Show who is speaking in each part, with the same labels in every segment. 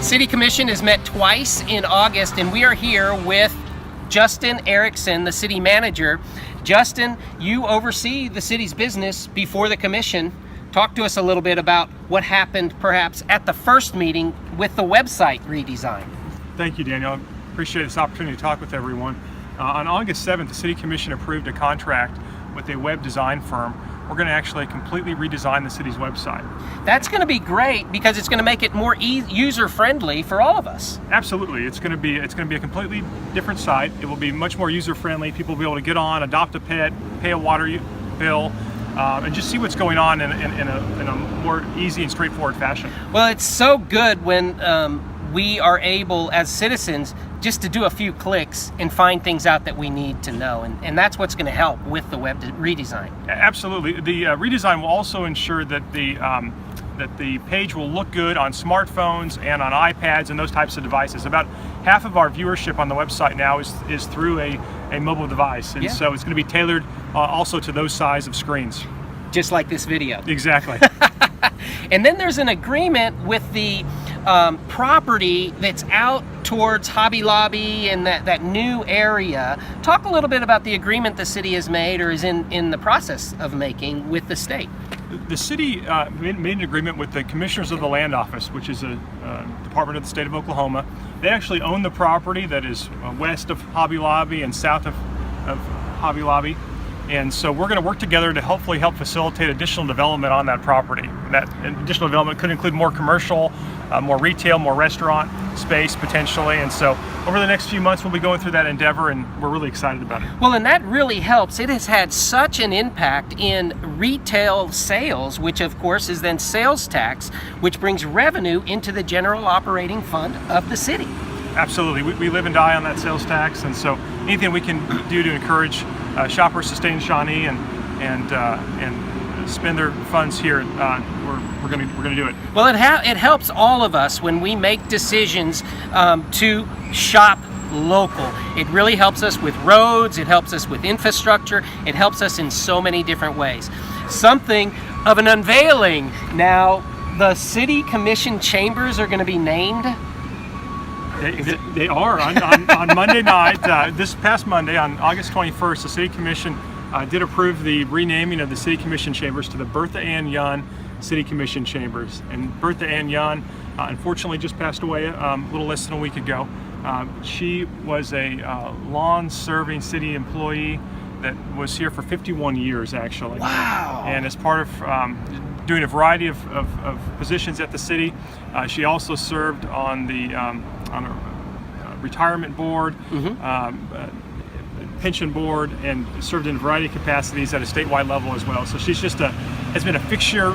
Speaker 1: City Commission has met twice in August, and we are here with Justin Erickson, the city manager. Justin, you oversee the city's business before the commission. Talk to us a little bit about what happened perhaps at the first meeting with the website redesign.
Speaker 2: Thank you, Daniel. I appreciate this opportunity to talk with everyone. On August 7th, the City Commission approved a contract with a web design firm. We're going to actually completely redesign the city's website.
Speaker 1: That's going to be great because it's going to make it more user-friendly for all of us.
Speaker 2: Absolutely. It's going to be a completely different site. It will be much more user-friendly. People will be able to get on, adopt a pet, pay a water bill, and just see what's going on in a more easy and straightforward fashion.
Speaker 1: Well, it's so good when we are able as citizens just to do a few clicks and find things out that we need to know, and that's what's going to help with the web redesign.
Speaker 2: Absolutely. The redesign will also ensure that the page will look good on smartphones and on iPads and those types of devices. About half of our viewership on the website now is through a mobile device, and so it's going to be tailored also to those size of screens.
Speaker 1: Just like this video.
Speaker 2: Exactly.
Speaker 1: And then there's an agreement with the property that's out towards Hobby Lobby and that new area. Talk a little bit about the agreement the city has made or is in the process of making with the state.
Speaker 2: The city made an agreement with the Commissioners of the Land Office, which is a department of the state of Oklahoma. They actually own the property that is west of Hobby Lobby and south of Hobby Lobby. And so we're going to work together to hopefully help facilitate additional development on that property. That additional development could include more commercial, more retail, more restaurant space potentially. And so over the next few months we'll be going through that endeavor, and we're really excited about it.
Speaker 1: Well, and that really helps. It has had such an impact in retail sales, which of course is then sales tax, which brings revenue into the general operating fund of the city.
Speaker 2: Absolutely. We live and die on that sales tax, and so anything we can do to encourage shoppers to stay in Shawnee and spend their funds here, we're going to do it.
Speaker 1: Well, it helps all of us when we make decisions to shop local. It really helps us with roads, it helps us with infrastructure, it helps us in so many different ways. Something of an unveiling. Now, the City Commission chambers are going to be named.
Speaker 2: They are. On Monday night, this past Monday, on August 21st, the City Commission did approve the renaming of the City Commission chambers to the Bertha Ann Young City Commission chambers. And Bertha Ann Young, unfortunately, just passed away a little less than a week ago. She was a long-serving city employee that was here for 51 years, actually.
Speaker 1: Wow!
Speaker 2: And as part of doing a variety of positions at the city, she also served on a retirement board, pension board, and served in a variety of capacities at a statewide level as well. So she's just has been a fixture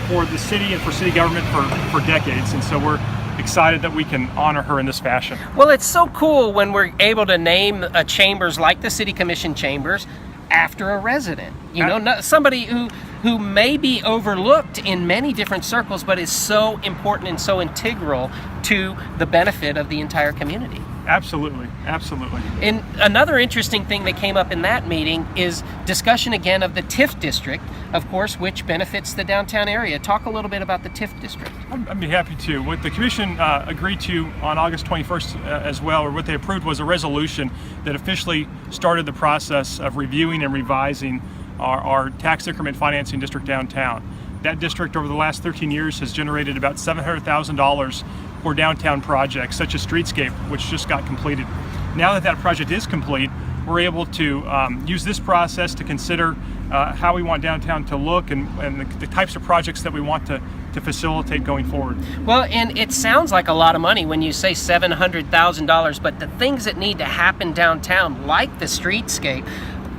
Speaker 2: for the city and for city government for decades, and so we're excited that we can honor her in this fashion.
Speaker 1: Well, it's so cool when we're able to name chambers like the City Commission chambers after a resident. You know, somebody who may be overlooked in many different circles, but is so important and so integral to the benefit of the entire community.
Speaker 2: Absolutely, absolutely.
Speaker 1: And another interesting thing that came up in that meeting is discussion again of the TIF district, of course, which benefits the downtown area. Talk a little bit about the TIF district.
Speaker 2: I'd be happy to. What the Commission agreed to on August 21st as well, or what they approved, was a resolution that officially started the process of reviewing and revising our tax increment financing district downtown. That district over the last 13 years has generated about $700,000 for downtown projects such as Streetscape, which just got completed. Now that project is complete, we're able to use this process to consider how we want downtown to look and the types of projects that we want to facilitate going forward.
Speaker 1: Well, and it sounds like a lot of money when you say $700,000, but the things that need to happen downtown, like the streetscape,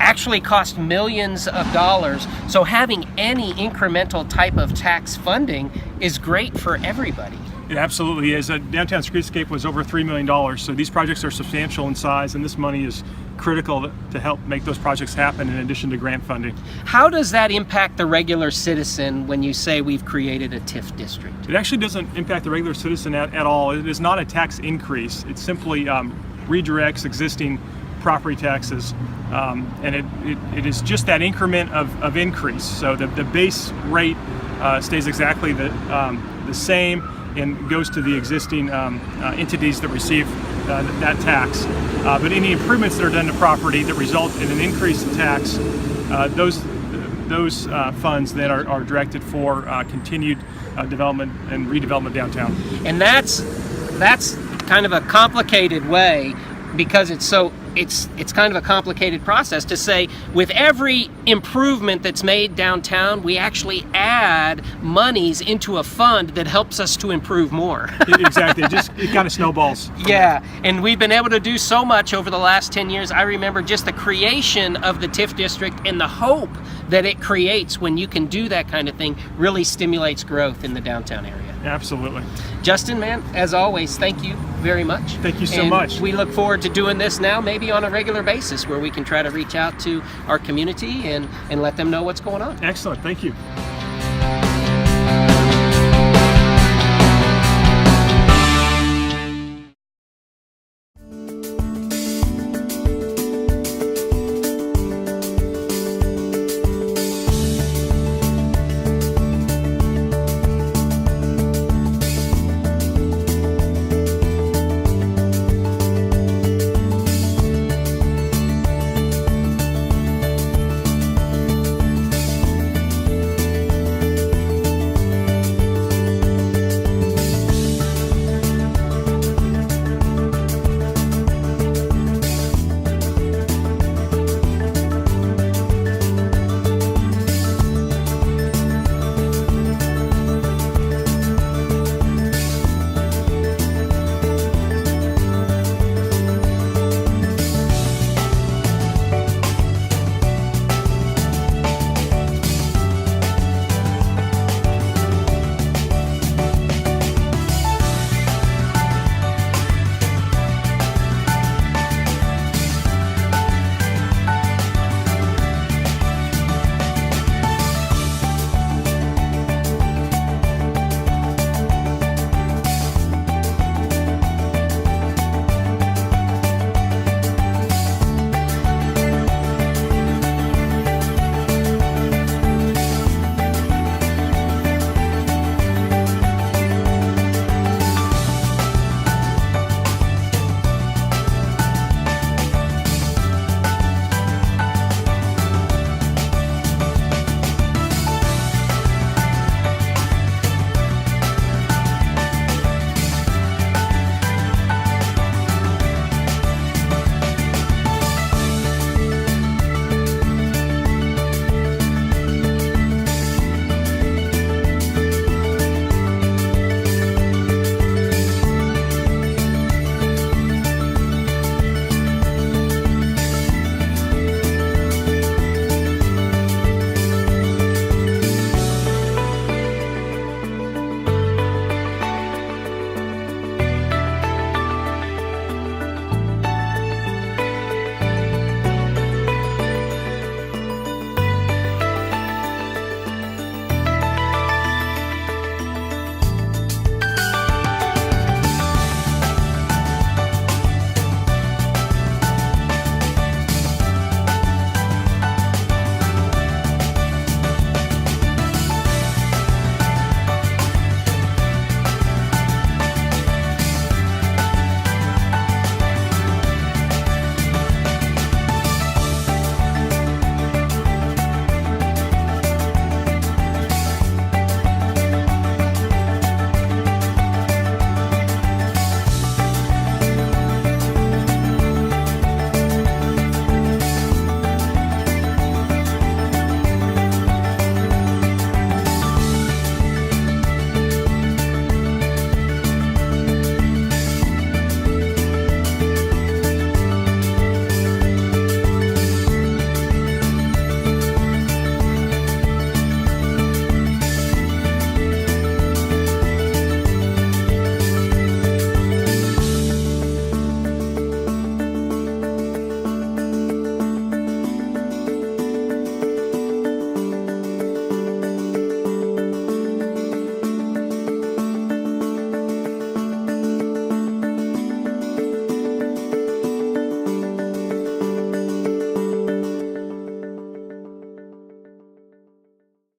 Speaker 1: actually cost millions of dollars. So having any incremental type of tax funding is great for everybody.
Speaker 2: It absolutely is. Downtown Streetscape was over $3 million, so these projects are substantial in size, and this money is critical to help make those projects happen in addition to grant funding.
Speaker 1: How does that impact the regular citizen when you say we've created a TIF district?
Speaker 2: It actually doesn't impact the regular citizen at all. It is not a tax increase. It simply redirects existing property taxes, and it is just that increment of increase. So the base rate stays exactly the same, and goes to the existing entities that receive that tax. But any improvements that are done to property that result in an increase in tax, those funds then are directed for continued development and redevelopment downtown.
Speaker 1: And that's kind of a complicated way, because it's kind of a complicated process to say with every improvement that's made downtown, we actually add monies into a fund that helps us to improve more.
Speaker 2: Exactly, it kind of snowballs.
Speaker 1: Yeah, and we've been able to do so much over the last 10 years. I remember just the creation of the TIF district, and the hope that it creates when you can do that kind of thing really stimulates growth in the downtown area.
Speaker 2: Absolutely.
Speaker 1: Justin, man, as always, thank you very much.
Speaker 2: Thank you so
Speaker 1: And
Speaker 2: much.
Speaker 1: we look forward to doing this now, maybe on a regular basis, where we can try to reach out to our community and let them know what's going on.
Speaker 2: Excellent, thank you.